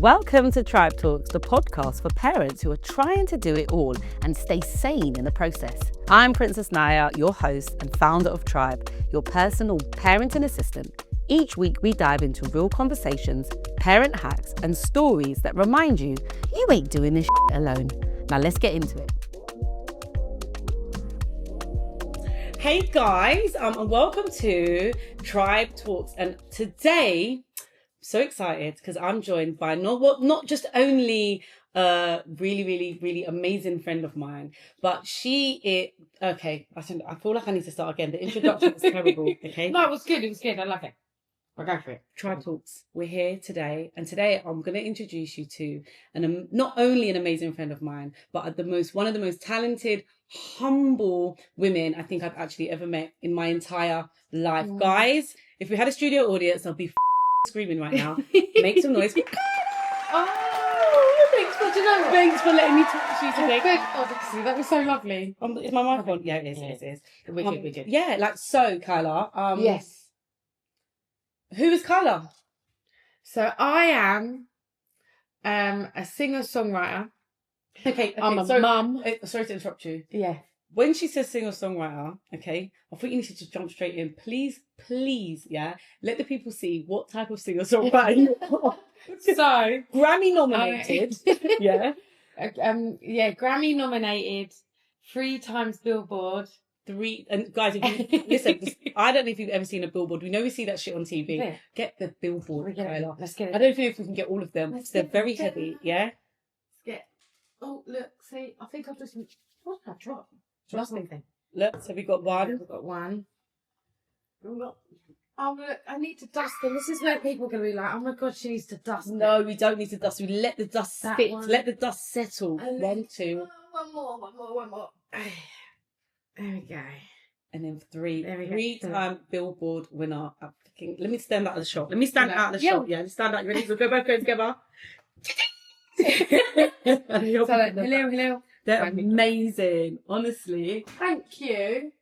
Welcome to Trybe Talks, the podcast for parents who are trying to do it all and stay sane in the process. I'm Princess Nyah, your host and founder of Trybe, your personal parenting assistant. Each week we dive into real conversations, parent hacks, and stories that remind you ain't doing this shit alone. Now let's get into it. Hey guys, and welcome to Trybe Talks. And today, so excited because I'm joined by not just only a really amazing friend of mine, but I feel like I need to start again. The introduction was terrible. Okay, no, it was good. I love it. I'll go for it. Trybe Talks. We're here today, and today I'm going to introduce you to not only an amazing friend of mine, but one of the most talented, humble women I think I've actually ever met in my entire life. Guys, if we had a studio audience, I'll be screaming right now. Make some noise. Thanks for letting me talk to you today. Honestly, that was so lovely. Is my mic on? Yeah, it is. We're good. Yeah, Kyla. Yes. Who is Kyla? So I am a singer-songwriter. Okay. I'm a mum. Sorry to interrupt you. Yeah. When she says singer-songwriter, okay, I thought you needed to jump straight in. Please, yeah, let the people see what type of singer-songwriter you are. So, Grammy-nominated. Yeah. Grammy-nominated, 3 times Billboard. And guys, if you listen, I don't know if you've ever seen a billboard. We know we see that shit on TV. Yeah. Get the billboard, Kyla. Let's get it. I don't know if we can get all of them. They're very heavy, yeah? Oh, look, see, I think I've just... What did I drop? Drop something. Look, so we got one. We've got one. Oh, look, I need to dust them. This is where people are going to be like, oh my God, she needs to dust them. No, we don't need to dust. We let the dust spit. Let the dust settle. And 1, 2. One more. There we go. And then 3. There we go. 3-time Billboard winner. Let me stand out of the shot. Let me stand out of the shot. Yeah, let's stand out. You ready? We'll both go together. Hello. They're amazing. Honestly. Thank you.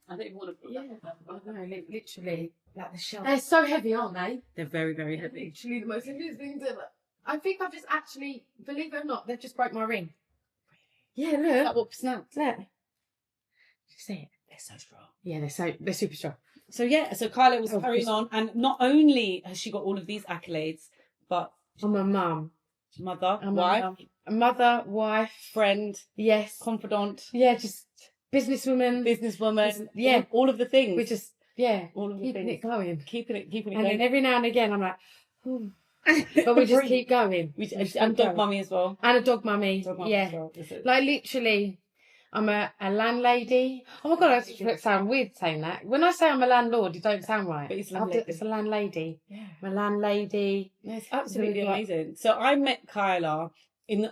I don't even want to put that. No, literally. Like the shelf. They're so heavy, aren't they? They're very, very heavy. Literally the most heaviest things ever. I think I've just actually, believe it or not, they've just broke my ring. Yeah, look. Is that what snapped? Look. See it? They're so strong. Yeah, they're super strong. So Kyla was carrying on, and not only has she got all of these accolades, but I'm a mum. Mother, wife. A mother, wife. Friend. Yes. Confidant. Yeah, just businesswoman. Yeah. All of the things. We just, all of the keeping things. Keeping it going. And then every now and again I'm like, ooh. But we just keep going. And dog mummy as well. And a dog mummy. As well, like literally, I'm a landlady. Oh my God, I sound weird saying that. When I say I'm a landlord, it don't sound right. But it's a landlady. Yeah. I'm a landlady. Yeah, it's absolutely amazing. So I met Kyla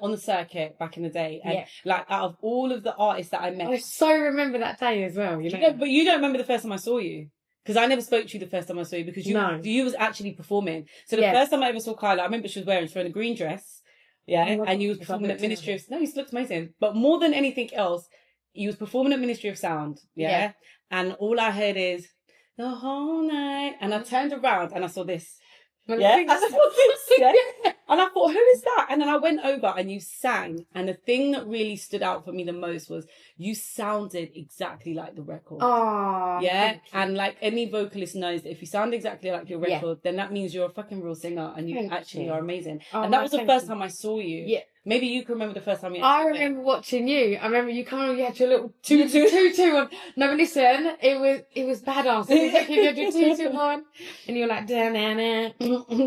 on the circuit back in the day, and like out of all of the artists that I met, I so remember that day as well. But you don't remember the first time I saw you. Because I never spoke to you the first time I saw you because you was actually performing. So the first time I ever saw Kyla, I remember she was wearing a green dress. Yeah. And you was performing at Ministry of... No, you looked amazing. But more than anything else, you was performing at Ministry of Sound. Yeah. And all I heard is the whole night. And I turned around and I saw this. And I thought, who is that? And then I went over and you sang. And the thing that really stood out for me the most was you sounded exactly like the record. Oh, yeah. And like any vocalist knows that if you sound exactly like your record, then that means you're a fucking real singer and you actually are amazing. And that was the first time I saw you. Yeah. Maybe you can remember the first time you I remember watching you. I remember you coming on, you had your little tutu on. No, but listen, it was badass. You had your tutu on and you were like, da-na-na.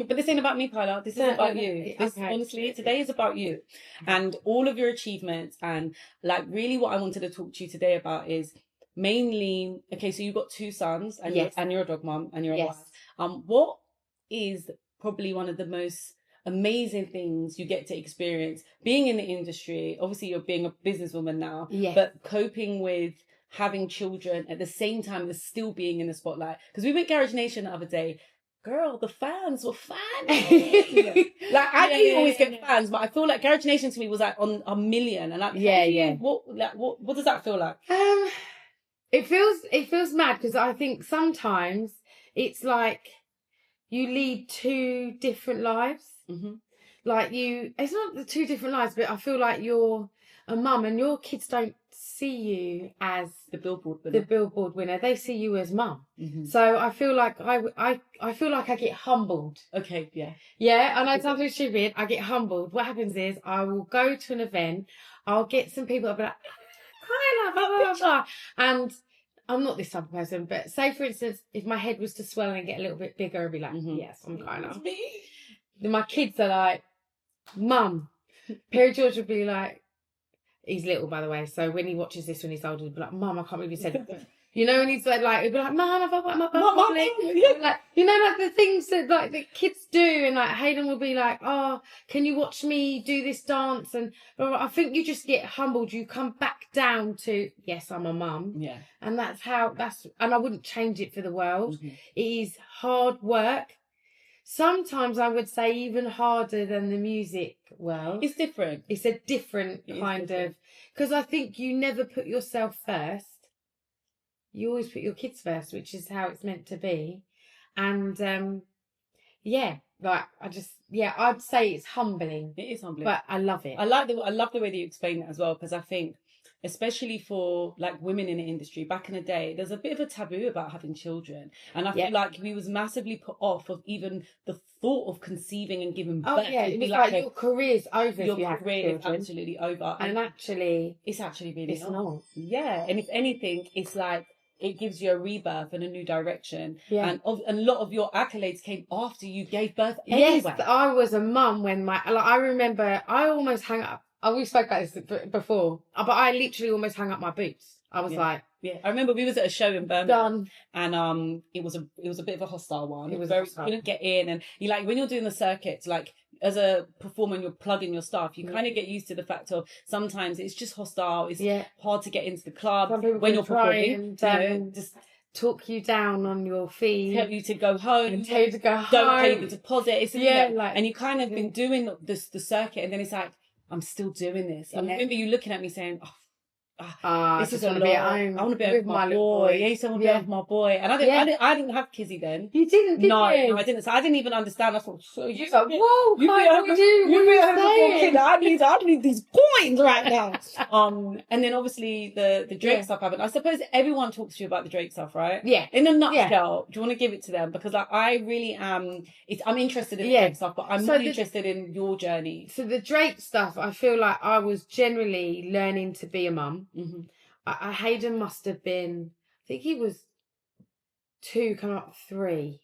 But this ain't about me, Kyla. This is about you. Honestly, today is about you and all of your achievements. And like really what I wanted to talk to you today about is mainly, okay, so you've got 2 sons and you're a dog mum and you're a wife. What is probably one of the most amazing things you get to experience being in the industry? Obviously you're being a businesswoman now, but coping with having children at the same time as still being in the spotlight. Because we went Garage Nation the other day. Girl, the fans were fanning. Like I didn't always get fans, but I feel like Garage Nation to me was like on 1 million. And like, what does that feel like? It feels mad because I think sometimes it's like you lead 2 different lives. Mm-hmm. like it's not the two different lives, but I feel like you're a mum and your kids don't see you as the Billboard winner. They see you as mum. Mm-hmm. So I feel like I feel like I get humbled. Okay, yeah. Yeah, I know it sounds really stupid. I get humbled. What happens is I will go to an event, I'll get some people, I'll be like, Kyla, blah, blah, blah, blah. And I'm not this type of person, but say, for instance, if my head was to swell and get a little bit bigger, I'd be like, yes, I'm Kyla. Then my kids are like, Mum. Perry George would be like, he's little, by the way, so when he watches this when he's older, he'll be like, Mum, I can't believe you said that. You know, and he's like, he'll be like, Mum, I've got my butt. Yeah. Like, you know, like the things that like the kids do, and like Hayden will be like, oh, can you watch me do this dance? And I think you just get humbled. You come back down to, yes, I'm a mum. Yeah. And and I wouldn't change it for the world. Mm-hmm. It is hard work. Sometimes I would say even harder than the music world. It's different. It's a different kind of... Because I think you never put yourself first. You always put your kids first, which is how it's meant to be. And, I'd say it's humbling. It is humbling. But I love it. I love the way that you explain it as well, because I think... especially for like women in the industry back in the day, there's a bit of a taboo about having children, and I feel like we was massively put off of even the thought of conceiving and giving birth. It was like your career's over. Your career is absolutely over, and actually it's actually really it's not. Yeah, and if anything, it's like it gives you a rebirth and a new direction. Yeah. And a lot of your accolades came after you gave birth anyway. Yes, I was a mum when I remember I almost hung up. Oh, we spoke about this before, but I literally almost hung up my boots. I was like, yeah. I remember we was at a show in Burnout, done, and it was a bit of a hostile one. It was very couldn't get in, and you like when you're doing the circuits, like as a performer, and you're plugging your stuff. You kind of get used to the fact of sometimes it's just hostile. It's hard to get into the club when you're performing. And, just talk you down on your feet, tell you to go home, and tell you to go home. Don't pay the deposit. It's and you kind of been doing the circuit, and then it's like, I'm still doing this. I remember you looking at me saying, this is going to be at home. I want to be with my boy. Yeah, I want to be with my boy. And I didn't have Kizzy then. You didn't, did you? No, I didn't. So I didn't even understand. I thought, so you like, whoa, I need these coins right now. And then obviously the Drake stuff happened. I suppose everyone talks to you about the Drake stuff, right? Yeah. In a nutshell, do you want to give it to them? Because like I really am. I'm interested in the Drake stuff, but I'm really interested in your journey. So the Drake stuff, I feel like I was generally learning to be a mum. Mm-hmm. Hayden must have been, I think he was 2 coming up 3.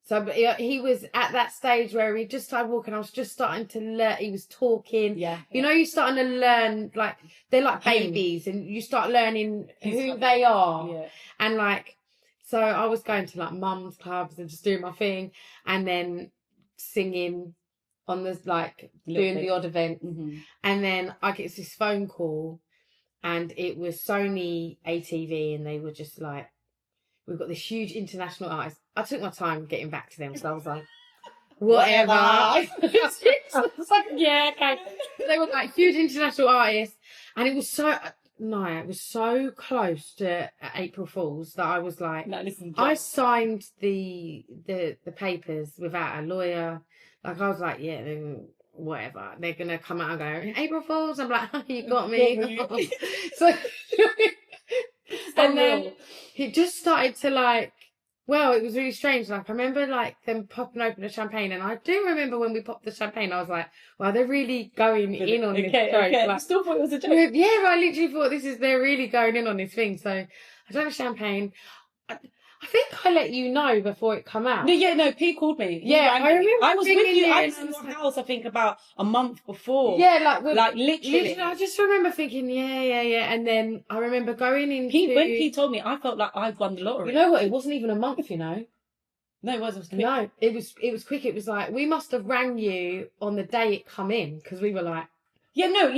So but he was at that stage where he just started walking. I was just starting to learn. He was talking. Yeah. You know, you're starting to learn, like, they're like babies and you start learning who they are. Yeah. And like, so I was going to like mums clubs and just doing my thing and then singing on the, like, doing the odd event. Mm-hmm. And then I get this phone call. And it was Sony ATV, and they were just like, we've got this huge international artist. I took my time getting back to them, so I was like, whatever. Yeah, okay. They were like huge international artists, and it was so close to April Fool's that I was like, I signed the papers without a lawyer. Like I was like, whatever, they're gonna come out and go April Fools. I'm like, you got me. So and then he just started to like, well, it was really strange. Like I remember like them popping open the champagne, and I do remember when we popped the champagne, I was like, well, they're really going in on this joke. Like, I still thought it was a joke. Yeah, I literally thought they're really going in on this thing. So I drank champagne. I think I let you know before it come out. No, Pete called me. Yeah, I remember. I was with you. I was in your house, I think, about a month before. Yeah, like literally. I just remember thinking, yeah. And then I remember going into... When Pete told me, I felt like I'd won the lottery. You know what? It wasn't even a month, you know. No, it was quick. No, it was quick. It was like, we must have rang you on the day it come in, because we were like... Yeah, no,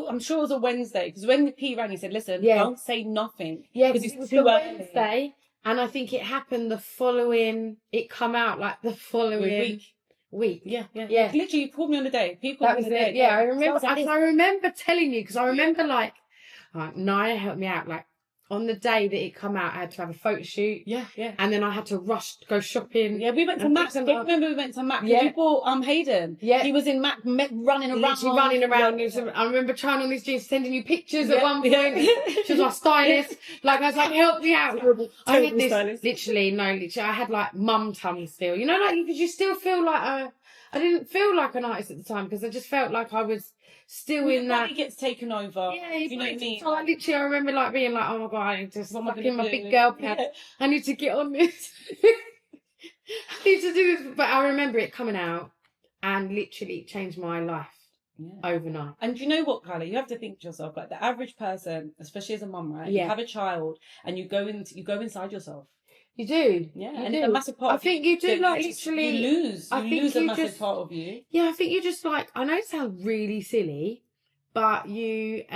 I'm sure it was a Wednesday, because when Pete rang, he said, listen, don't say nothing. Yeah, because it was too Wednesday. And I think it happened it come out like the following week. Yeah. Literally, you called me on the day. People that was it. Yeah, I remember. I remember telling you, because I remember like Nyah helped me out. Like on the day that it come out, I had to have a photo shoot. Yeah. And then I had to rush to go shopping. Yeah, we went to Mac. Don't remember we went to Mac. Yeah. You bought Hayden. Yeah. He was in Mac running around. Literally running around. Yeah. I remember trying on these jeans, sending you pictures at one point. She was my stylist. Like, I was like, help me out. I had this, literally, I had like mum tum still. You know, like, because you still feel like I didn't feel like an artist at the time because I just felt like I was still in that. It gets taken over. Yeah, you know what I mean? So like, literally, I remember like being like, oh my God, I need to stop in my big girl pants. I need to get on this. I need to do this. But I remember it coming out and literally changed my life overnight. And do you know what, Kyla? You have to think to yourself, like the average person, especially as a mum, right? Yeah. You have a child and you go inside yourself. You do. Yeah. You and do. it's a massive part I think you do, like, literally. You lose a massive part of you. Yeah, I think you just like, I know it sounds really silly, but we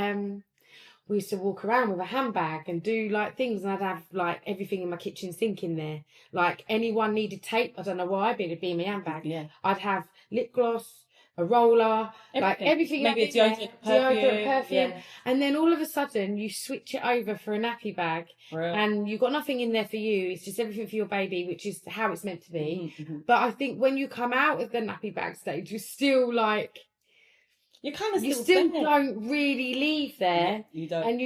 used to walk around with a handbag and do like things, and I'd have like everything in my kitchen sink in there. Like anyone needed tape, I don't know why, but it'd be in my handbag. Yeah. I'd have lip gloss, a roller, like everything. Maybe a deodorant, perfume. Yeah. And then all of a sudden you switch it over for a nappy bag. Right. And you've got nothing in there for you. It's just everything for your baby, which is how it's meant to be. Mm-hmm. But I think when you come out of the nappy bag stage, you're still like, you're kind of you still don't really leave there. Yeah, you don't. And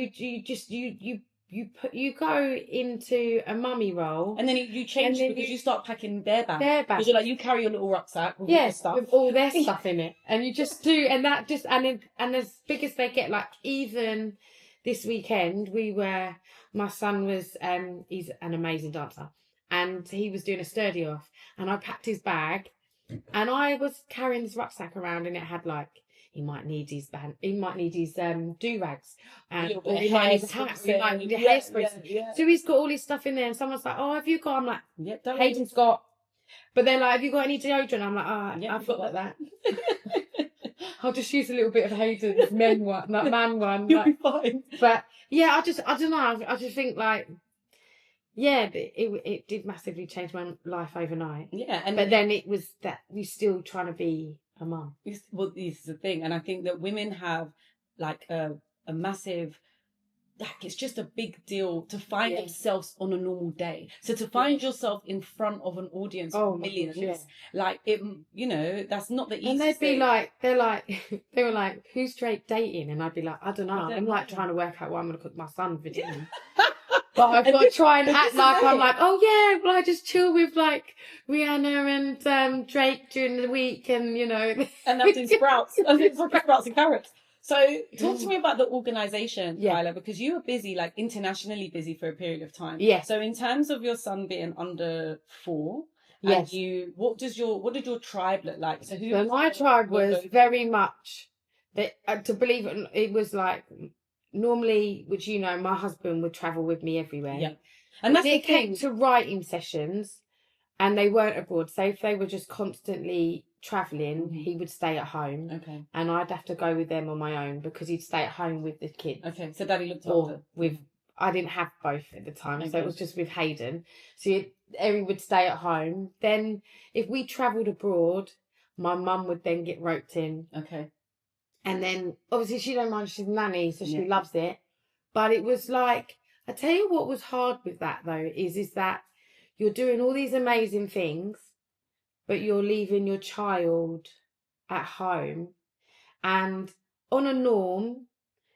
you go into a mummy role, and then you change because you start packing their bag. Because you're like, you carry your little rucksack with all their stuff. with all their stuff in it, and you just do, and that just and as big as they get. Like even this weekend, my son was he's an amazing dancer, and he was doing a sturdy off, and I packed his bag, and I was carrying this rucksack around, and it had like. He might need his do-rags, and or he might need a hat, he might need a hairspray. Yeah. So he's got all his stuff in there, and someone's like, "Oh, have you got?" I'm like, "Yep, Hayden's got." But they're like, "Have you got any deodorant?" I'm like, "I've got that." I'll just use a little bit of Hayden's man one. You'll be fine. But yeah, I don't know. I just think like. Yeah, but it did massively change my life overnight. Yeah, but then it was that we're still trying to be a mum. Well, this is the thing, and I think that women have like a massive. Like it's just a big deal to find themselves on a normal day. So to find yourself in front of an audience of millions, like it, that's not the easiest. And they'd be like, they were like, "Who's Drake dating?" And I'd be like, "I don't know. I'm like trying to work out what I'm going to cook my son for dinner." But I've got to try and act like I'm like, oh yeah, well I just chill with like Rihanna and Drake during the week, and and I'm doing sprouts, sprouts and carrots. So talk to me about the organisation, Kyla, because you were busy, like internationally busy for a period of time. Yeah. So in terms of your son being under 4, yes. And what did your tribe look like? So my tribe was very much that to believe it was like. Normally, which my husband would travel with me everywhere. Yeah. And that's when it came to writing sessions, and they weren't abroad. So if they were just constantly travelling, he would stay at home. Okay. And I'd have to go with them on my own because he'd stay at home with the kids. Okay. So Daddy looked after. I didn't have both at the time, so it was just with Hayden. So Eri would stay at home. Then if we travelled abroad, my mum would then get roped in. Okay. And then, obviously, she don't mind, she's a nanny, so she loves it. But it was like, I tell you what was hard with that, though, is that you're doing all these amazing things, but you're leaving your child at home. And on a norm,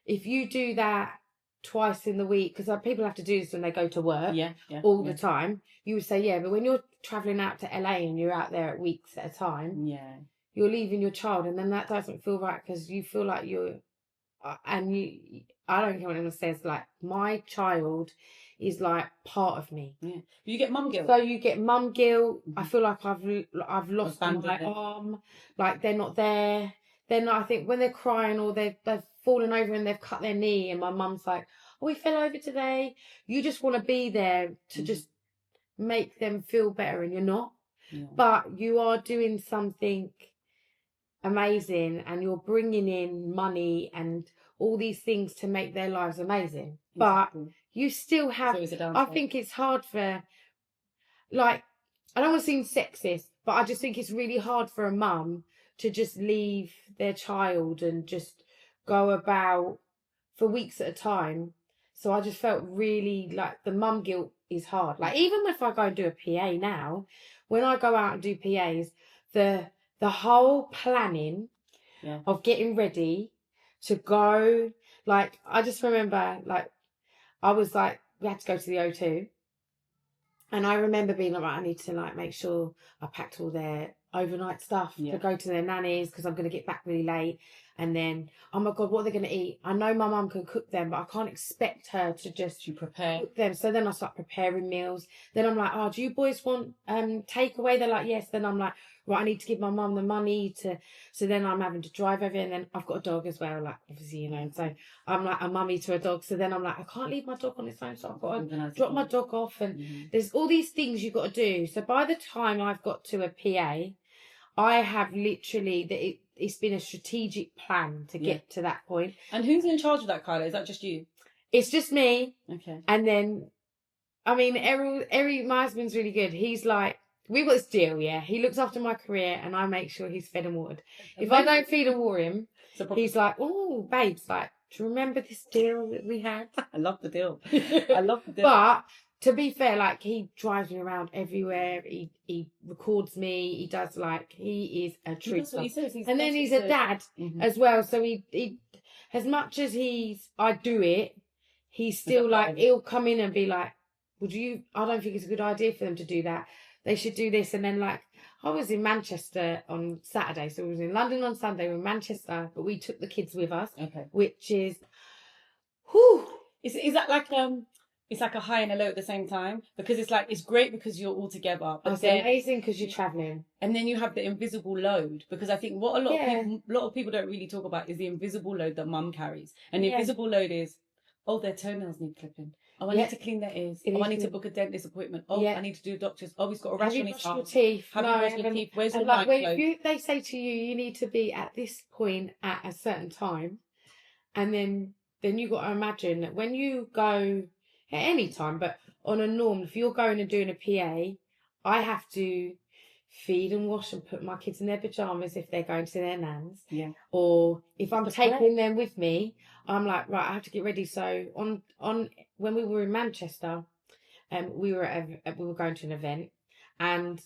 if you do that twice in the week, because people have to do this when they go to work all the time, you would say, but when you're travelling out to LA and you're out there at weeks at a time... Yeah. You're leaving your child, and then that doesn't feel right because you feel like I don't care what anyone says, like, my child is like part of me. Yeah. You get mum guilt. So you get mum guilt. I feel like I've lost my arm. Like they're not there. Then I think when they're crying or they've fallen over and they've cut their knee, and my mum's like, "Oh, we fell over today." You just want to be there to just make them feel better, and you're not. Yeah. But you are doing something amazing, and you're bringing in money and all these things to make their lives amazing. Exactly. But you still have, I think it's hard for, like, I don't want to seem sexist, but I just think it's really hard for a mum to just leave their child and just go about for weeks at a time So I just felt really like the mum guilt is hard. Like even if I go and do a PA now, when I go out and do PAs, the whole planning of getting ready to go, like I just remember like I was like, we had to go to the O2. And I remember being like, right, I need to like make sure I packed all their overnight stuff to go to their nannies because I'm going to get back really late. And then, oh my God, what are they going to eat? I know my mum can cook them, but I can't expect her to just prepare cook them. So then I start preparing meals. Then I'm like, oh, do you boys want takeaway? They're like, yes. Then I'm like, right, I need to give my mum the money to. So then I'm having to drive over, and then I've got a dog as well, like obviously, you know. So I'm like a mummy to a dog. So then I'm like, I can't leave my dog on its own, so I've got to drop my dog off, and there's all these things you've got to do. So by the time I've got to a PA, I have literally it's been a strategic plan to get to that point. And who's in charge of that, Kyla? Is that just you? It's just me. Okay. And then, I mean, my husband's really good. He's like, we've got this deal, yeah. He looks after my career and I make sure he's fed and watered. If I don't feed and water him, he's like, oh, babes, like, do you remember this deal that we had? I love the deal. I love the deal. But to be fair, like, he drives me around everywhere. He records me. He does, like, he is a treat. That's what he says. And then he's a dad as well. So he as much as I do it, he's still like, he'll come in and be like, I don't think it's a good idea for them to do that. They should do this. And then like, I was in Manchester on Saturday. So we was in London on Sunday. We're in Manchester, but we took the kids with us. Okay. Which is, whew. Is that like, it's like a high and a low at the same time, because it's like, it's great because you're all together, but it's amazing because you're traveling, and then you have the invisible load, because I think what a lot of people don't really talk about is the invisible load that mum carries. And the invisible load is, oh, their toenails need clipping, oh, I need to clean their ears, oh, I need to book a dentist appointment, oh, I need to do a doctor's, oh, he's got a rash on his arm, have you brushed your teeth? Have you brushed your teeth? Where's your nightclothes? They say to you, you need to be at this point at a certain time, and then you got to imagine that when you go at any time, but on a norm, if you're going and doing a PA, I have to feed and wash and put my kids in their pajamas if they're going to their nans. Yeah. Or if I'm taking them with me, I'm like, right, I have to get ready. So on when we were in Manchester, we were going to an event, and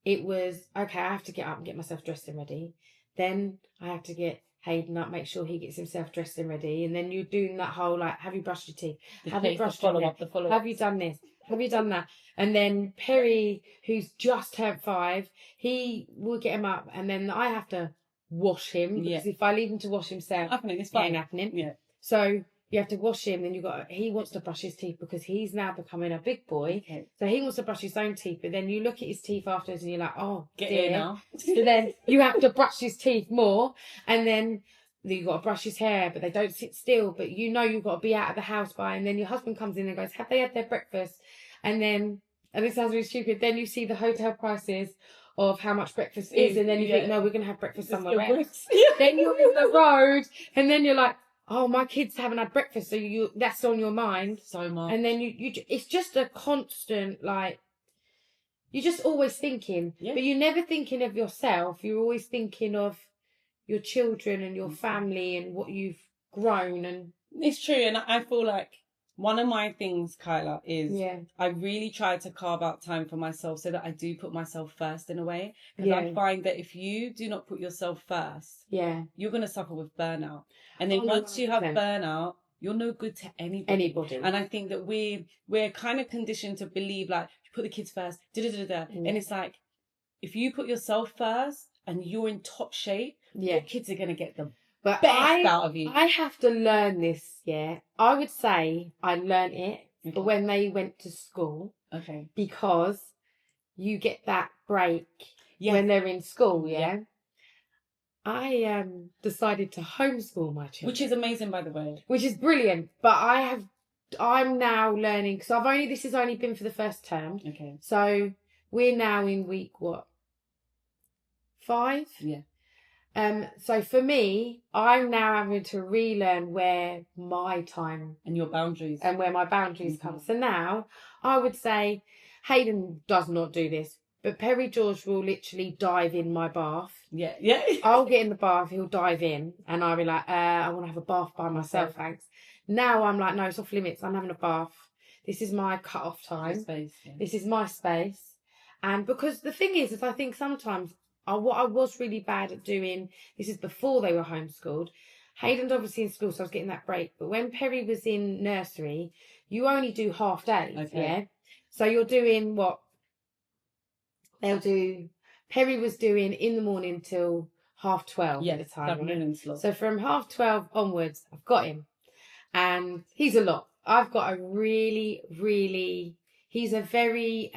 it was okay. I have to get up and get myself dressed and ready. Then I have to get Hayden up, make sure he gets himself dressed and ready, and then you're doing that whole like, have you brushed your teeth? Have you brushed your hair? Have you done this? Have you done that? And then Perry, who's just turned 5, he will get him up, and then I have to wash him, because if I leave him to wash himself, it's fine. It ain't happening. Yeah. So you have to wash him. Then he wants to brush his teeth because he's now becoming a big boy. Okay. So he wants to brush his own teeth, but then you look at his teeth afterwards and you're like, oh, get in now. So then you have to brush his teeth more, and then you got to brush his hair, but they don't sit still. But you know you've got to be out of the house by, and then your husband comes in and goes, have they had their breakfast? And this sounds really stupid. Then you see the hotel prices of how much breakfast is, and then you think, no, we're going to have breakfast somewhere else. Then you're in the road, and then you're like, oh, my kids haven't had breakfast, so that's on your mind so much. And then it's just a constant, like, you're just always thinking, but you're never thinking of yourself. You're always thinking of your children and your family and what you've grown. And it's true, and I feel like one of my things, Kyla, is I really try to carve out time for myself so that I do put myself first in a way. Because I find that if you do not put yourself first, you're going to suffer with burnout. And then once you have burnout, you're no good to anybody. And I think that we're kind of conditioned to believe, like, you put the kids first, and it's like, if you put yourself first and you're in top shape, your kids are going to get the best out of you. I have to learn this, I would say I learned it but when they went to school. Okay. Because you get that break when they're in school, I decided to homeschool my children. Which is amazing, by the way. Which is brilliant. But I'm now learning, because this has only been for the first term. Okay. So we're now in week, 5? Yeah. So for me, I'm now having to relearn where my time and your boundaries come. So now I would say Hayden does not do this. But Perry George will literally dive in my bath. Yeah. I'll get in the bath, he'll dive in, and I'll be like, I want to have a bath by myself, thanks. Now I'm like, no, it's off limits. I'm having a bath. This is my cut-off time. Space, yeah. This is my space. And because the thing is I think sometimes what I was really bad at doing, this is before they were homeschooled. Hayden's obviously in school, so I was getting that break. But when Perry was in nursery, you only do half days, yeah? So you're doing what? Perry was doing in the morning till 12:30 at the time. Right? So from 12:30 onwards, I've got him. And he's a lot. I've got a he's a very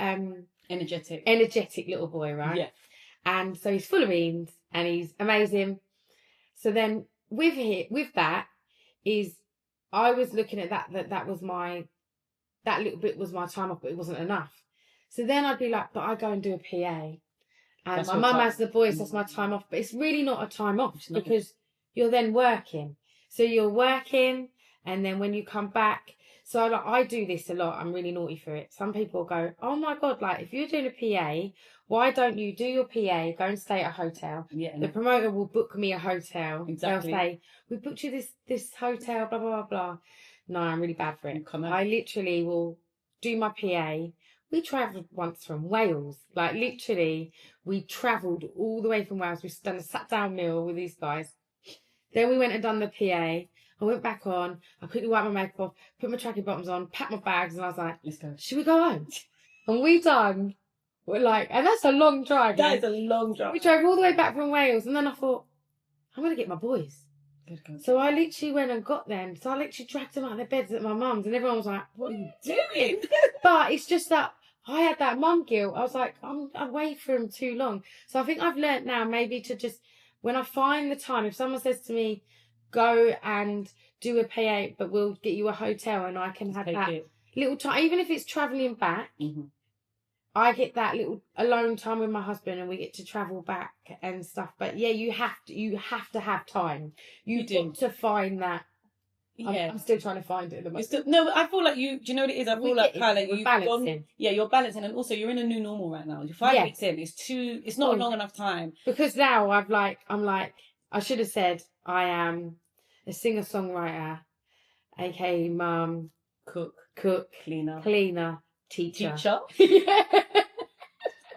energetic little boy, right? Yeah. And so he's full of beans and he's amazing. So then with that is I was looking at that was that little bit was my time off, but it wasn't enough. So then I'd be like, but I go and do a PA. And my mum has the boys, that's my time off. But it's really not a time off because you're then working. So you're working and then when you come back, so I do this a lot. I'm really naughty for it. Some people go, oh my God, like if you're doing a PA, why don't you do your PA, go and stay at a hotel? Yeah. The promoter will book me a hotel. Exactly. They'll say, we booked you this hotel, blah, blah, blah, blah. No, I'm really bad for it. I literally will do my PA. We travelled once from Wales. Like literally, we travelled all the way from Wales. We've done a sat-down meal with these guys. Then we went and done the PA. I went back on. I quickly wiped my makeup off, put my tracky bottoms on, packed my bags, and I was like, let's go. Should we go home? And we done. We're like, and that's a long drive. That is a long drive. We drove all the way back from Wales, and then I thought, I'm going to get my boys. Good. So I literally went and got them. So I literally dragged them out of their beds at my mum's, and everyone was like, what are you doing? But it's just that I had that mum guilt. I was like, I'm away from too long. So I think I've learnt now maybe to just, when I find the time, if someone says to me, go and do a PA, but we'll get you a hotel and I can have that little time, even if it's travelling back, I get that little alone time with my husband and we get to travel back and stuff. But yeah, you have to have time. You've got to find that. Yeah. I'm still trying to find it at the moment. No, I feel like do you know what it is? I feel like Kyla, you're balancing. You're balancing, and also you're in a new normal right now. You're 5 weeks in. It's not a long enough time. Because now I'm like, I should have said I am a singer-songwriter, aka mum, cook, cleaner, teacher. Yeah.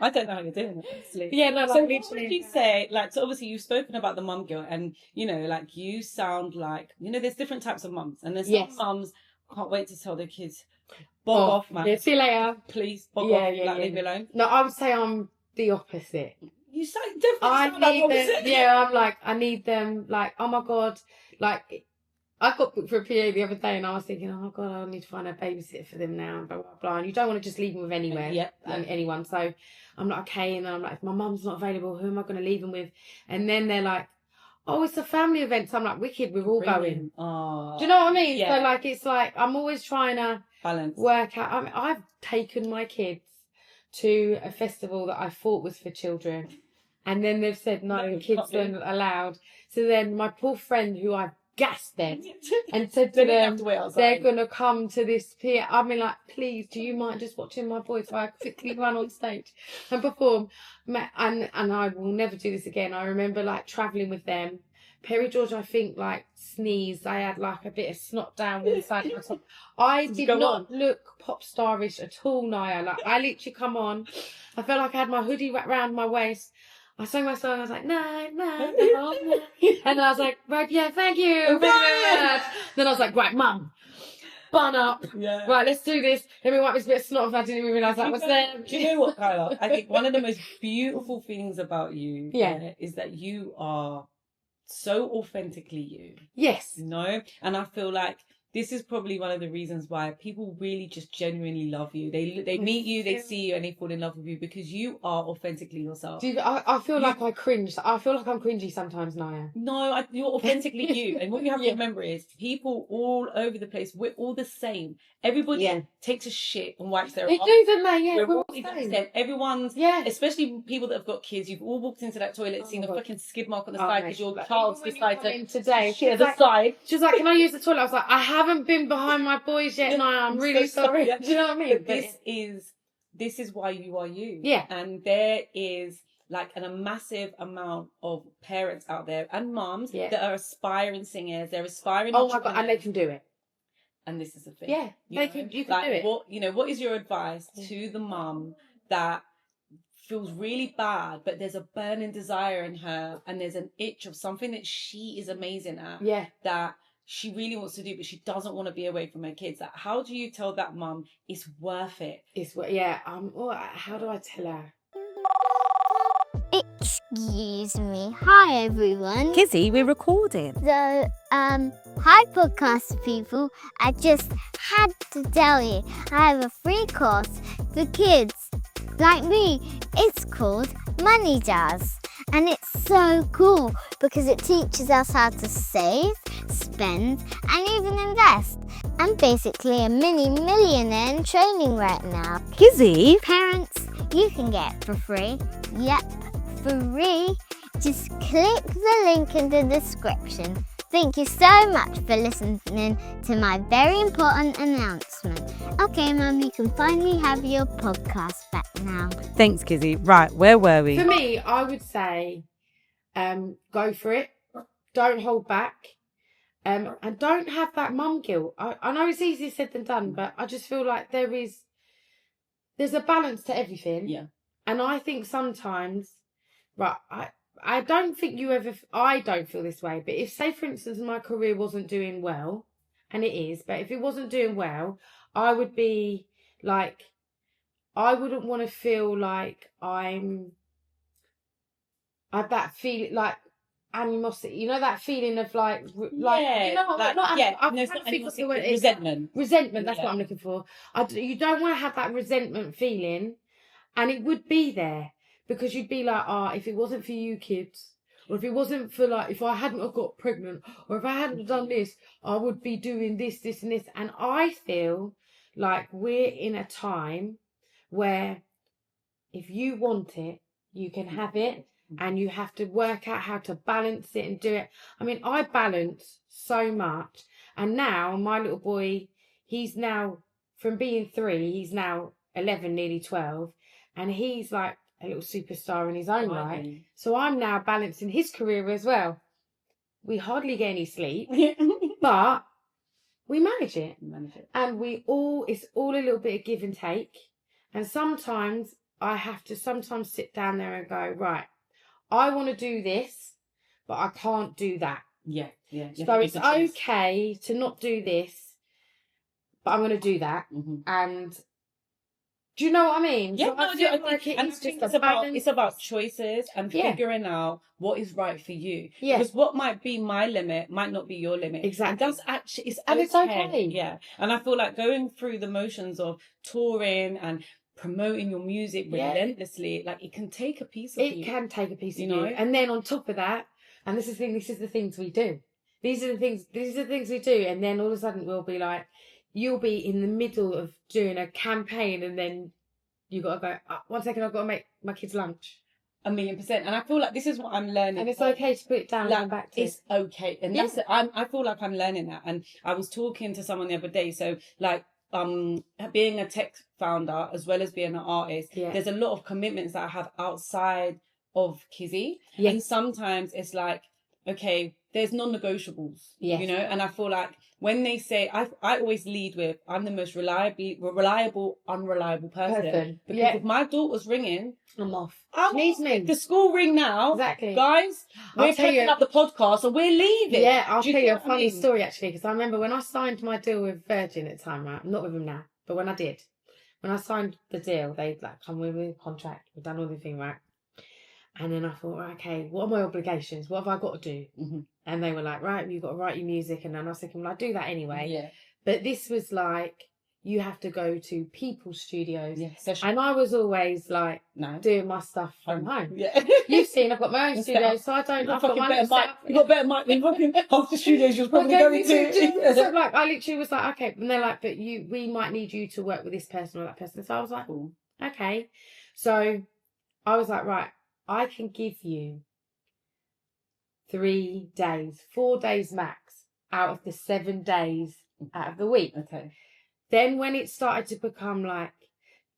I don't know how you're doing it, honestly. Yeah, no, so what would you say, so obviously you've spoken about the mum guilt and, you sound like, there's different types of mums. And there's some mums can't wait to tell their kids, bog off, man. Yeah, see you later. Please, bog off, leave me alone. No, I would say I'm the opposite. You definitely opposite. Yeah, I'm like, I need them, like, oh my God, like, I got booked for a PA the other day and I was thinking, oh my God, I need to find a babysitter for them now, blah, blah, blah. And you don't want to just leave them with anyone. So I'm like, okay. And then I'm like, if my mum's not available, who am I going to leave them with? And then they're like, oh, it's a family event. So I'm like, wicked, we're all going. Oh. Do you know what I mean? Yeah. So like, it's like, I'm always trying to balance, work out. I mean, I've taken my kids to a festival that I thought was for children. And then they've said, no, kids aren't allowed. So then my poor friend who I've gassed them and said to them, they're going to come to this pier. I mean, like, please, do you mind just watching my boys? So I quickly run on stage and perform. And I will never do this again. I remember, like, travelling with them. Perry George, I think, like, sneezed. I had, like, a bit of snot down one side of my top. I did not look pop starish at all, Nyah. Like, I literally come on. I felt like I had my hoodie wrapped around my waist. I sang my song, I was like, no. And I was like, right, yeah, thank you. Then I was like, right, mum, bun up. Yeah. Right, let's do this. Let me wipe this bit of snot if I didn't even realise that was there. Do you know what, Kyla? I think one of the most beautiful things about you is that you are so authentically you. Yes. And I feel like this is probably one of the reasons why people really just genuinely love you. They meet you, they see you, and they fall in love with you because you are authentically yourself. I feel like I cringe. I feel like I'm cringy sometimes, Nyah. No, you're authentically you. And what you have to remember is people all over the place, we're all the same. Everybody takes a shit and wipes their ass. They do, don't they? Yeah, we're all the same. Everyone's, especially people that have got kids, you've all walked into that toilet, seen a fucking skid mark on the side because your child's decided to shit the side. She was like, can I use the toilet? I was like, I haven't been behind my boys yet, Nyah. I'm really sorry. Do you know what I mean? But this is this is why you are you. Yeah. And there is like a massive amount of parents out there and moms that are aspiring singers. They're aspiring. Oh my God, and they can do it. And this is the thing. Yeah, you can do it. What is your advice to the mum that feels really bad, but there's a burning desire in her and there's an itch of something that she is amazing at, that she really wants to do, but she doesn't want to be away from her kids? Like, how do you tell that mum it's worth it? How do I tell her? Excuse me. Hi, everyone. Kizzy, we're recording. So, hi, podcast people. I just had to tell you, I have a free course for kids like me. It's called Money Jazz. And it's so cool because it teaches us how to save, spend, and even invest. I'm basically a mini millionaire in training right now. Kizzy? Parents, you can get for free. Yep, free. Just click the link in the description. Thank you so much for listening to my very important announcement. Okay, Mum, you can finally have your podcast back now. Thanks, Kizzy. Right, where were we? For me, I would say go for it. Don't hold back. And don't have that mum guilt. I know it's easier said than done, but I just feel like there's a balance to everything. Yeah. And I think sometimes, I don't think I don't feel this way, but if, say, for instance, my career wasn't doing well, and it is, but if it wasn't doing well, I would be like, I wouldn't want to feel like I have that feeling, like, animosity, you know, that feeling of like resentment. Resentment, that's what I'm looking for. You don't want to have that resentment feeling, and it would be there. Because you'd be like, if it wasn't for you kids, or if it wasn't for, like, if I hadn't have got pregnant, or if I hadn't done this, I would be doing this, this and this. And I feel like we're in a time where if you want it, you can have it, and you have to work out how to balance it and do it. I mean, I balance so much. And now my little boy, he's now, from being 3, he's now 11, nearly 12. And he's like a little superstar in his own right. So I'm now balancing his career as well. We hardly get any sleep, but we manage it. And it's all a little bit of give and take. And sometimes I have to sit down there and go, right, I want to do this, but I can't do that. Yeah. So it's okay to not do this, but I'm going to do that. Mm-hmm. And do you know what I mean? Yeah, so it's about choices and figuring out what is right for you. Yeah. Because what might be my limit might not be your limit. Exactly. And that's actually, it's okay. Yeah. And I feel like going through the motions of touring and promoting your music relentlessly, like, it can take a piece of you. It can take a piece of you. And then on top of that, and this is the things we do. These are the things we do. And then all of a sudden we'll be like, you'll be in the middle of doing a campaign, and then you got to go, 1 second, I've got to make my kids lunch. 1,000,000%. And I feel like this is what I'm learning. And it's okay to put it down and come back to it. It's okay. And that's it. I feel like I'm learning that. And I was talking to someone the other day. So, like, being a tech founder as well as being an artist, there's a lot of commitments that I have outside of Kizzy. Yes. And sometimes it's like, okay, there's non-negotiables, you know? And I feel like when they say, I always lead with, I'm the most reliable, unreliable person. Because if my daughter's ringing, I'm off. Needs me. The school ring now. Exactly. Guys, we're picking up the podcast and we're leaving. Yeah, I'll tell you a funny story, actually, because I remember when I signed my deal with Virgin at the time, right? I'm not with them now, but when I did, when I signed the deal, they'd like come with a contract, we've done all the thing, right? And then I thought, okay, what are my obligations? What have I got to do? Mm-hmm. And they were like, right, you've got to write your music. And then I was thinking, well, I do that anyway. Yeah. But this was like, you have to go to people's studios. Yeah, and I was always like, doing my stuff from home. Yeah. You've seen, I've got my own studio, so I don't. I've got my better mic. You've got better mic than fucking half the studios you're probably going to. So like, I literally was like, okay. And they're like, but we might need you to work with this person or that person. So I was like, oh, okay. So I was like, right, I can give you 3 days, 4 days max out of the 7 days out of the week. Okay. Then when it started to become like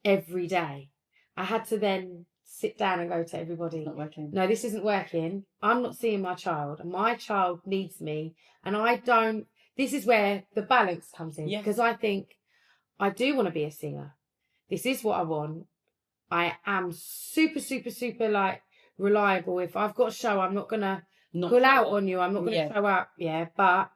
every day. I had to then sit down and go to everybody. It's not working. No, this isn't working. I'm not seeing my child, and my child needs me, and I don't. This is where the balance comes in, because I think I do want to be a singer. This is what I want. I am super, super, super like reliable. If I've got a show, I'm not gonna pull out on you. I'm not gonna show up. Yeah, but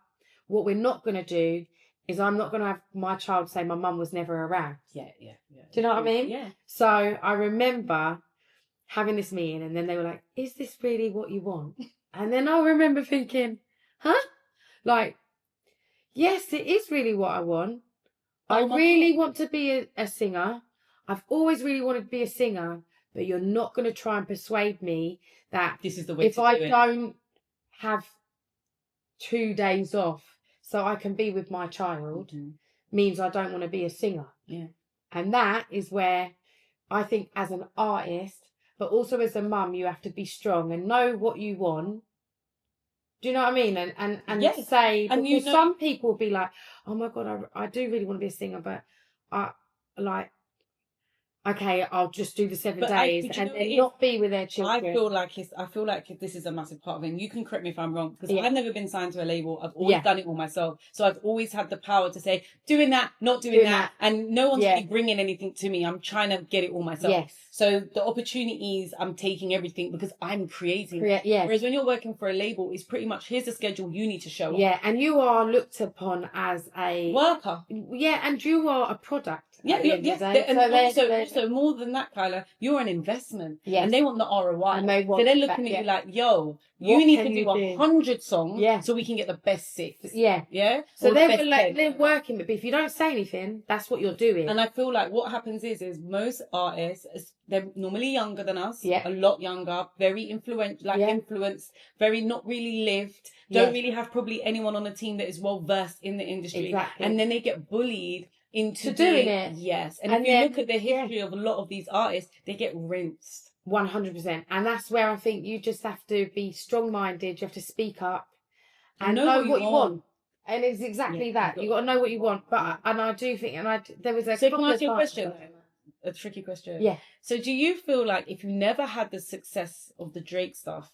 what we're not gonna do is I'm not gonna have my child say my mum was never around. Yeah. Do you know what I mean? Yeah. So I remember having this meeting, and then they were like, "Is this really what you want?" And then I remember thinking, "Huh? Like, yes, it is really what I want. I really want to be a singer. I've always really wanted to be a singer, but you're not going to try and persuade me that this is the way if I don't have 2 days off so I can be with my child, means I don't want to be a singer." Yeah. And that is where I think as an artist, but also as a mum, you have to be strong and know what you want. Do you know what I mean? And say, and because some people will be like, "Oh my God, I do really want to be a singer, but I like, okay, I'll just do the 7 days and then not be with their children." I feel like this is a massive part of it. And you can correct me if I'm wrong, because I've never been signed to a label. I've always done it all myself. So I've always had the power to say, doing that, not doing that. And no one's really bringing anything to me. I'm trying to get it all myself. Yes. So the opportunities, I'm taking everything because I'm creating. Yeah. Whereas when you're working for a label, it's pretty much, here's a schedule, you need to show up. Yeah, and you are looked upon as a worker. Yeah, and you are a product. Yeah. And also more than that, Kyla, you're an investment. Yes. And they want the ROI. And they want so they're looking at you like, yo, you need to do 100 songs so we can get the best 6. Yeah. Yeah? So they're working, but if you don't say anything, that's what you're doing. And I feel like what happens is most artists, they're normally younger than us, a lot younger, very influential, influenced, very not really lived, don't really have probably anyone on a team that is well versed in the industry. Exactly. And then they get bullied into doing it. Yes. And if you look at the history of a lot of these artists, they get rinsed. 100%. And that's where I think you just have to be strong-minded. You have to speak up and know what you want. And it's exactly that. You got to know what you want. But I do think, there was a so can I ask you a question? A tricky question. Yeah. So do you feel like if you never had the success of the Drake stuff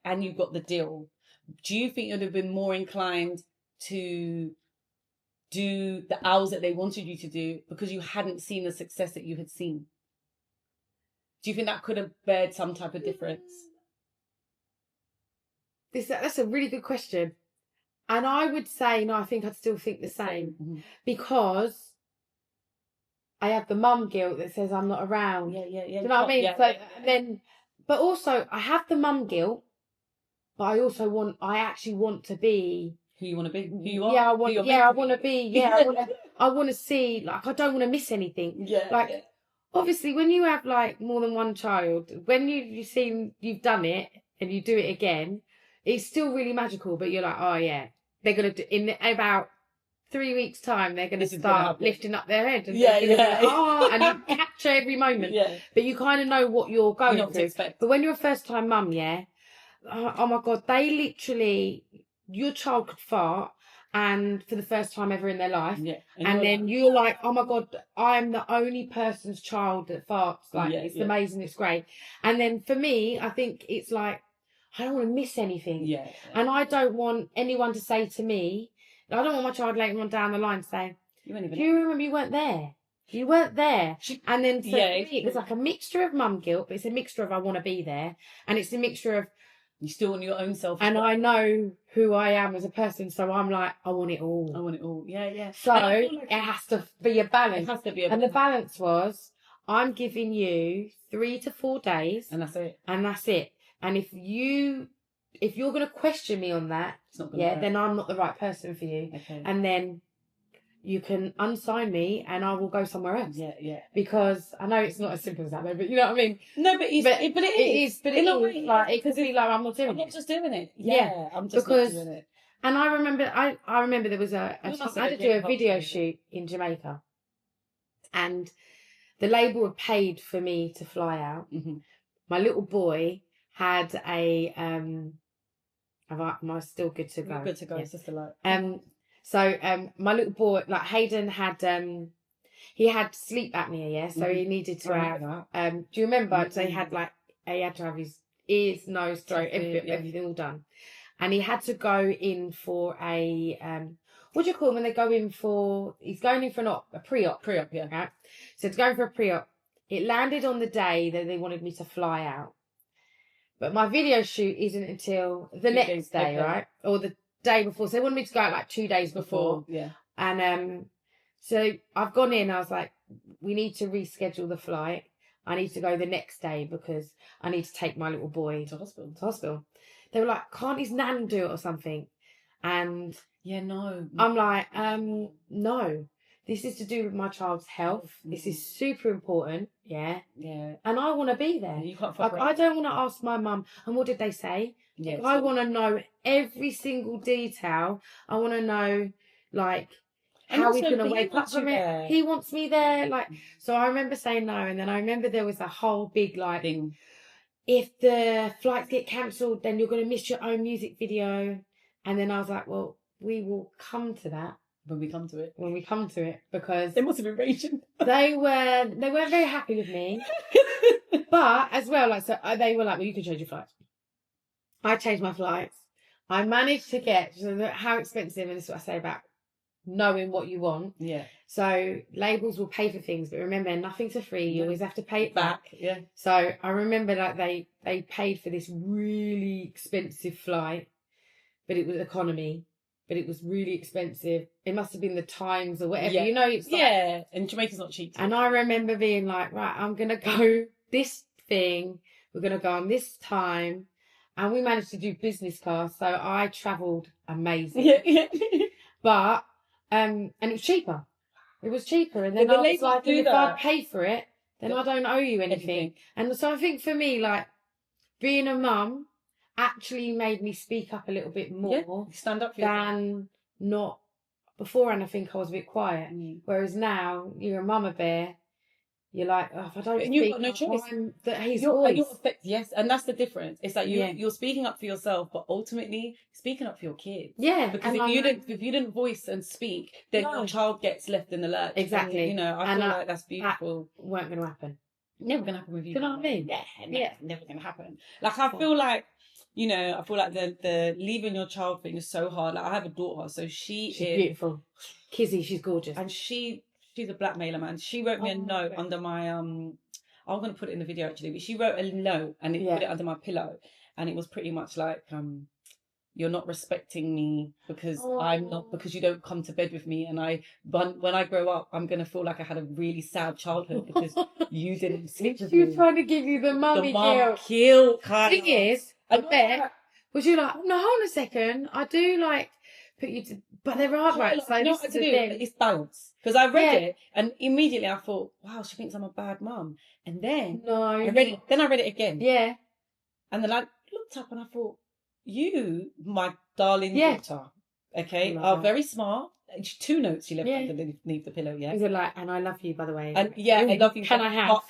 and you got the deal, do you think you'd have been more inclined to do the hours that they wanted you to do because you hadn't seen the success that you had seen? Do you think that could have bared some type of difference? That's a really good question. And I would say, no, I think I'd still think the same. Mm-hmm. Because I have the mum guilt that says I'm not around. Yeah. Do you know what I mean? Then, but also I have the mum guilt, but I actually want to be who you want to be, who you are. Yeah, I want to be. Yeah, I want to see. Like, I don't want to miss anything. Yeah. Like, obviously, when you have like more than one child, when you've done it and you do it again, it's still really magical. But you're like, oh yeah, they're gonna do in about 3 weeks' time. They're gonna start lifting up their head and and you capture every moment. Yeah. But you kind of know what you're going to expect. But when you're a first-time mum, oh my God, they literally, your child could fart. And for the first time ever in their life, and then you're like, oh my God, I'm the only person's child that farts. Like, it's amazing, it's great. And then for me, I think it's like, I don't want to miss anything. And I don't want anyone to say to me, I don't want my child later on down the line to say, do you remember you weren't there? You weren't there. And then for me, it was like a mixture of mum guilt, but it's a mixture of I want to be there. And it's a mixture of, you still want your own self. And I know who I am as a person, so I'm like, I want it all. I want it all. Yeah. So it has to be a balance. It has to be a balance. And the balance was, I'm giving you 3 to 4 days. And that's it. And if you're going to question me on that, it's not gonna work. Then I'm not the right person for you. Okay. And then you can unsign me and I will go somewhere else. Yeah. Because I know it's not as simple as that, but you know what I mean? No, but it is. But in a way, like, it could be like, I'm not doing it. I'm not just doing it. Yeah. I'm just not doing it. And I remember there was I had to do a video shoot in Jamaica. And the label had paid for me to fly out. Mm-hmm. My little boy had am I still good to go? You're good to go, it's just a lot. So my little boy, like Hayden, had he had sleep apnea, yeah, so he needed to have, do you remember, so he had to have his ears, nose, throat, everything all done. And he had to go in for a, what do you call it when they go in for, he's going in for a pre-op. Pre-op, yeah. Right? So to go for a pre-op, it landed on the day that they wanted me to fly out. But my video shoot isn't until the next day, right? Or the day before. So they wanted me to go out 2 days before. Yeah. And so I've gone in, I was like, we need to reschedule the flight. I need to go the next day because I need to take my little boy to hospital. They were like, can't his nan do it or something? And yeah, no. I'm like, no. This is to do with my child's health. This is super important. Yeah. Yeah. And I want to be there. You can't I don't want to ask my mum, and what did they say? Yeah. I want to know every single detail. I want to know, how he's going to wake up from it. He wants me there. So I remember saying no. And then I remember there was a whole big, thing. If the flights get cancelled, then you're going to miss your own music video. And then I was like, well, we will come to that. When we come to it. Because they must have been raging. they weren't very happy with me. But as well, they were like, well, you can change your flights. I changed my flights. I managed to get, how expensive, and this is what I say about knowing what you want. Yeah. So labels will pay for things, but remember, nothing's for free. You always have to pay it back. Yeah. So I remember they paid for this really expensive flight, but it was economy. But it was really expensive. It must have been the Times or whatever. Yeah. It's and Jamaica's not cheap. And I remember being like, right, I'm going to go this thing. We're going to go on this time. And we managed to do business class. So I travelled amazing. Yeah. But, and it was cheaper. It was cheaper. And then I was like, if I pay for it, then I don't owe you anything. And so I think for me, being a mum actually made me speak up a little bit more. Stand up for than not beforehand. I think I was a bit quiet. Whereas now you're a mama bear. You're like, if I don't speak, you've got no choice. His voice. Yes, and that's the difference. It's like you're speaking up for yourself, but ultimately speaking up for your kids. Yeah, because if you didn't voice and speak, then your child gets left in the lurch. Exactly. And, I feel like that's beautiful. That weren't going to happen. Never going to happen with you. Do you know what I mean? Yeah, never going to happen. I feel like. I feel like the leaving your child thing is so hard. I have a daughter, so she's beautiful. Kizzy, she's gorgeous. And she's a blackmailer, man. She wrote me a note under my I'm going to put it in the video actually, but she wrote a note and put it under my pillow. And it was pretty much like, you're not respecting me because because you don't come to bed with me. And when I grow up, I'm going to feel like I had a really sad childhood because you didn't sleep with me. She was trying to give you the mummy kill. Thing is, I bet, was you like, no, hold on a second, I do put you to, but there are rights. It's balance. Because I read it and immediately I thought, wow, she thinks I'm a bad mum. And then I read it again. Yeah. And then I looked up and I thought, you, my darling daughter, are very smart. 2 notes she left underneath the pillow, Is it and I love you, by the way. And I love you. Can I have?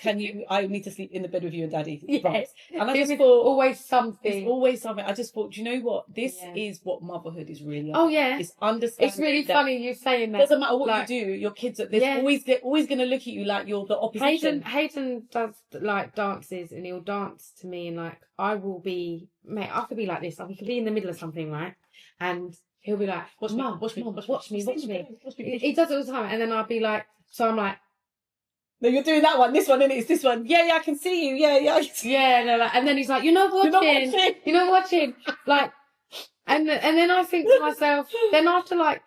I need to sleep in the bed with you and daddy. Yes. Right. And I just thought, always something. It's always something. I just thought, do you know what? This is what motherhood is really like. Oh, yeah. It's understanding. It's really funny you saying that. Doesn't matter what you do, your kids, they're always going to look at you like you're the opposition. Hayden does dances and he'll dance to me and I will be, mate, I could be like this. We could be in the middle of something, right? And he'll be like, watch me. He does it all the time. And then I'll be like, so I'm like, no, you're doing that one. This one, innit? It's this one. Yeah, I can see you. Yeah. Yeah, no, and then he's like, you're not watching. And then I think to myself, then after the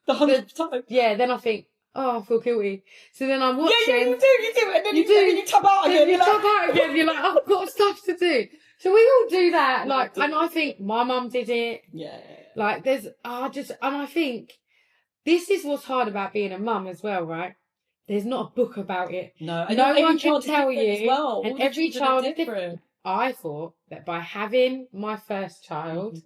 100th time. Yeah, then I think, I feel guilty. So then I'm watching. Yeah, you do. And then you tap out again. You tap out again. You're like, I've got stuff to do. So we all do that. And I think my mum did it. Yeah. And I think this is what's hard about being a mum as well, right? There's not a book about it. No, no one can tell you. Well. And every child is different. I thought that by having my first child,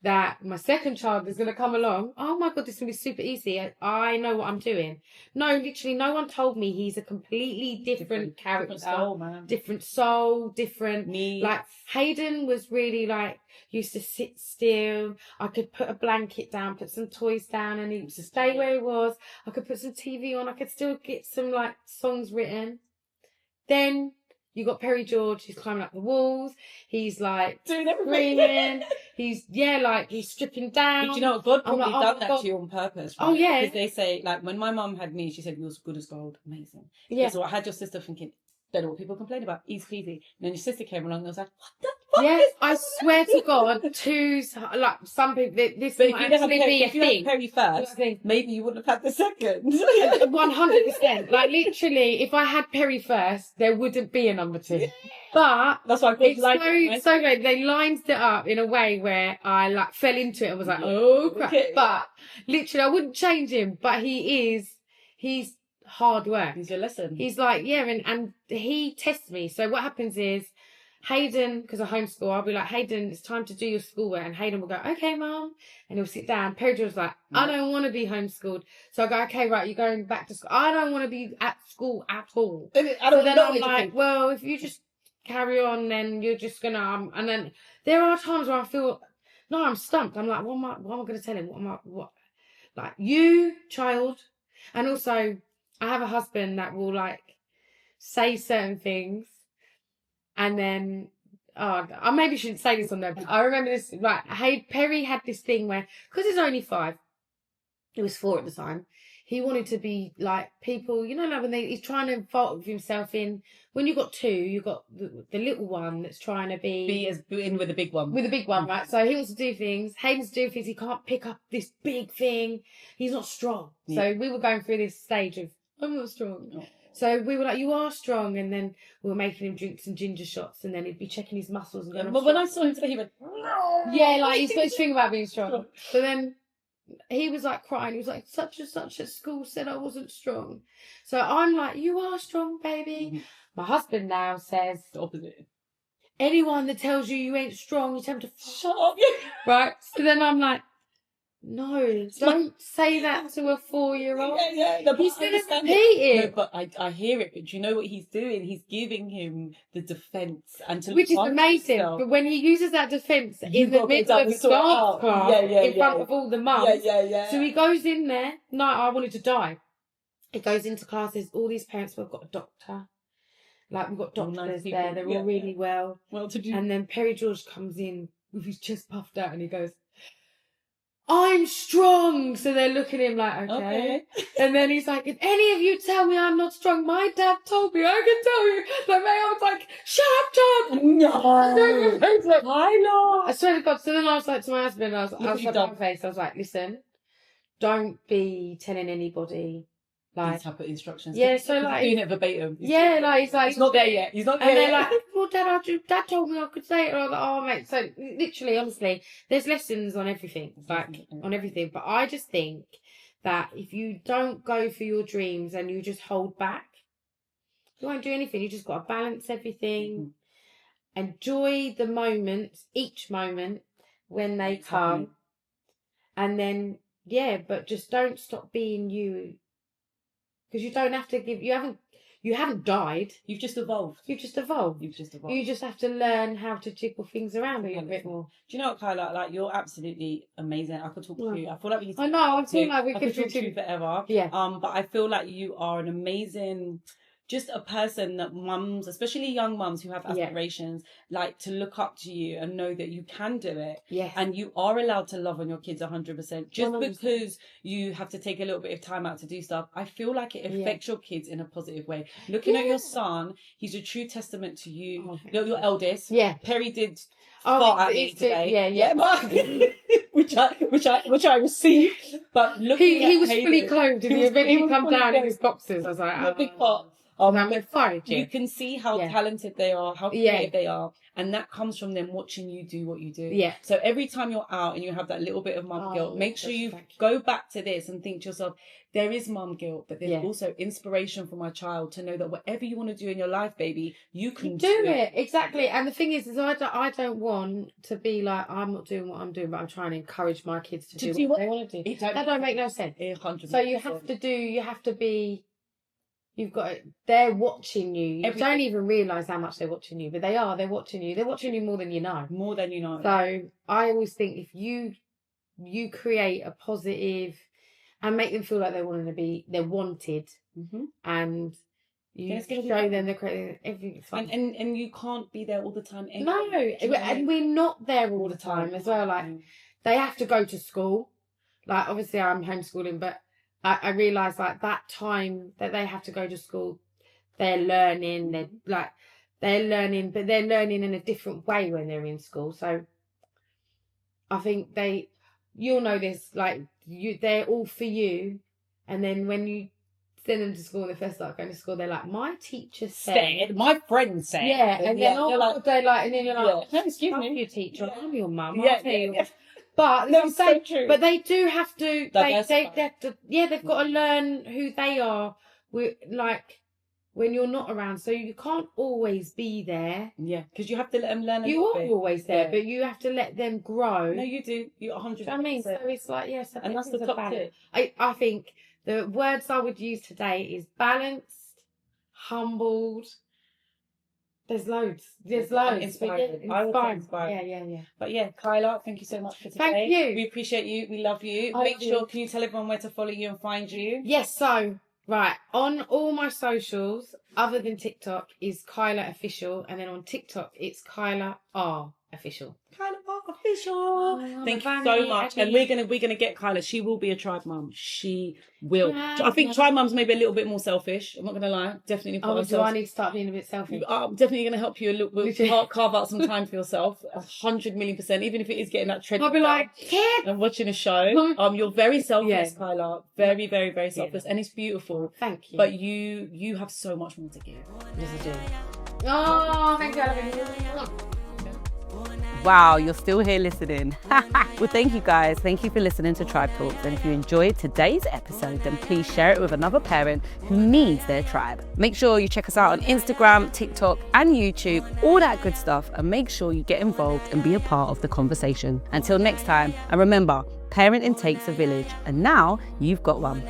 that my second child is going to come along. Oh my God, this is going to be super easy. I know what I'm doing. No, literally, no one told me he's a completely different character. Different soul, man. Different soul, different. Me. Like, Hayden was really like, used to sit still. I could put a blanket down, put some toys down, and he used to stay where he was. I could put some TV on. I could still get some, like, songs written. Then you got Perry George, he's climbing up the walls, he's like doing everything. Screaming, he's stripping down. But you know what, God probably like, done that to you on purpose, right? Oh yeah. Because they say, like, when my mum had me, she said, "You're good as gold." Amazing. Yeah. So I had your sister thinking, don't know what people complain about, easy peasy. And then your sister came along and I was like, what the fuck? Yeah, is I swear to God, like, some people, this But might actually be a if you had thing. Perry first, maybe you wouldn't have had the second. 100%. Like, literally, if I had Perry first, there wouldn't be a number 2. Yeah. But that's why I it's so great. They lined it up in a way where I like fell into it and was like, oh crap. Okay. But literally, I wouldn't change him. But he's hard work. He's your lesson. He's like, yeah, and he tests me. So what happens is, Hayden, because I homeschool, I'll be like, Hayden, it's time to do your schoolwork. And Hayden will go, okay, Mum. And he'll sit down. Perry George's like, I don't want to be homeschooled. So I go, okay, right, you're going back to school. I don't want to be at school at all. So then I'm like, well, if you just carry on, then you're just going to, and then there are times where I feel, no, I'm stumped. I'm like, what am I going to tell him? Like, you, child. And also, I have a husband that will, like, say certain things. And then, I maybe shouldn't say this on there, but I remember this, like, Perry had this thing where, because he's only 5, he was 4 at the time, he wanted to be like people, you know, like when he's trying to involve himself in, when you've got 2, you've got the little one that's trying to be as in with the big one. With the big one, right? So he wants to do things, Hayden's do things, he can't pick up this big thing, he's not strong. Yeah. So we were going through this stage of, I'm not strong. Oh. So we were like, you are strong. And then we were making him drink some ginger shots. And then he'd be checking his muscles. And going, but when I saw him today, he went, no. Yeah, like he's got his thing about being strong. So then he was like crying. He was like, such and such at school said I wasn't strong. So I'm like, you are strong, baby. Mm-hmm. My husband now says the opposite. Anyone that tells you you ain't strong, you tell them to shut up. Right? So then I'm like, no, don't say that to a 4-year-old. Yeah. No, he's going to repeat it. No, but I hear it. But do you know what he's doing? He's giving him the defence. Which is amazing. Himself. But when he uses that defence in the middle of the dance class, in front of all the mums. Yeah. So he goes in there. No, I wanted to die. He goes into classes. All these parents, we've got a doctor. Like, we've got doctors there. They're all really well to do. And then Perry George comes in with his chest puffed out and he goes, I'm strong. So they're looking at him like, okay. And then he's like, if any of you tell me I'm not strong, my dad told me I can tell you. Like, I was like, shut up, John. No. Like, I swear to God. So then I was like to my husband, I was like, my face. I was like, listen, don't be telling anybody. Like, these type of instructions. Yeah, so like, doing it verbatim. Like, he's like, he's not there yet. He's not there and yet. they're like, well, Dad told me I could say it. And I was like, oh, mate. So literally, honestly, there's lessons on everything, on everything. But I just think that if you don't go for your dreams and you just hold back, you won't do anything. You just got to balance everything. Mm-hmm. Enjoy the moments, each moment when they come. And then, but just don't stop being you. Because you don't have to give, you haven't died. You've just evolved. You just have to learn how to jiggle things around a little bit more. Do you know what, Kyla? Like, you're absolutely amazing. I could talk to you. I feel like we need to I know, I feel like we could talk to you forever. Yeah. But I feel like you are an amazing, just a person that mums, especially young mums who have aspirations, like to look up to you and know that you can do it. Yes. And you are allowed to love on your kids 100%. Just 100%. Because you have to take a little bit of time out to do stuff, I feel like it affects your kids in a positive way. Looking at your son, he's a true testament to you. Your eldest. Yeah. Perry did fart at me today. Yeah. which I received. But looking he was fully clothed and he eventually come down in his boxes. I was like, big part. I'm encouraging. You can see how talented they are, how creative they are. And that comes from them watching you do what you do. Yeah. So every time you're out and you have that little bit of mum guilt, make sure you go back to this and think to yourself, there is mum guilt, but there's also inspiration for my child to know that whatever you want to do in your life, baby, you can do it. Exactly. And the thing is I don't want to be like, I'm not doing what I'm doing, but I'm trying to encourage my kids to do what they want to do. That don't make no sense. 100%. So you have to be, they're watching you. You don't even realise how much they're watching you, but they're watching you. They're watching you more than you know. More than you know. So I always think if you create a positive and make them feel like they're wanted, and you show them the credit, everything's fine. And you can't be there all the time anyway. No, and we're not there all the time as well. Like they have to go to school. Like obviously I'm homeschooling, but I realise like that time that they have to go to school, they're learning, but they're learning in a different way when they're in school. So I think you'll know this, like they're all for you. And then when you send them to school and they first start going to school, they're like, my teacher said, my friend said. Yeah, and then and then you're like, no, excuse me, your teacher, I'm your mum. Yeah. But no, so true. But they do have to. They have to. Yeah, they've got to learn who they are. When you're not around, so you can't always be there. Yeah, because you have to let them learn. You are always there, but you have to let them grow. No, you do. You're 100%. You know what I mean, so it's like and that's the top tip. I think the words I would use today is balanced, humbled. There's loads. Inspired. I would say inspired. Yeah. But yeah, Kyla, thank you so much for today. Thank you. We appreciate you. We love you. Make sure, can you tell everyone where to follow you and find you? Yes, so, right, on all my socials, other than TikTok, is Kyla Official. And then on TikTok, it's Kyla R Official. Kyla R Official. Thank you so much. And we're gonna get Kyla. She will be a Trybe mum. She will. I think Trybe mums maybe a little bit more selfish. I'm not gonna lie. Definitely. Do I need to start being a bit selfish? I'm definitely gonna help you a little bit. Carve out some time for yourself. 100,000,000%. Even if it is getting that treadmill. I'll be like, kid, and watching a show. You're very selfless, Kyla. Very, very, very selfless, and it's beautiful. Thank you. But you have so much more to give. Yes, I do. Oh, thank you. Wow, you're still here listening. Well, thank you guys. Thank you for listening to Trybe Talks. And if you enjoyed today's episode, then please share it with another parent who needs their tribe. Make sure you check us out on Instagram, TikTok, and YouTube, all that good stuff. And make sure you get involved and be a part of the conversation. Until next time, and remember, parenting takes a village. And now you've got one.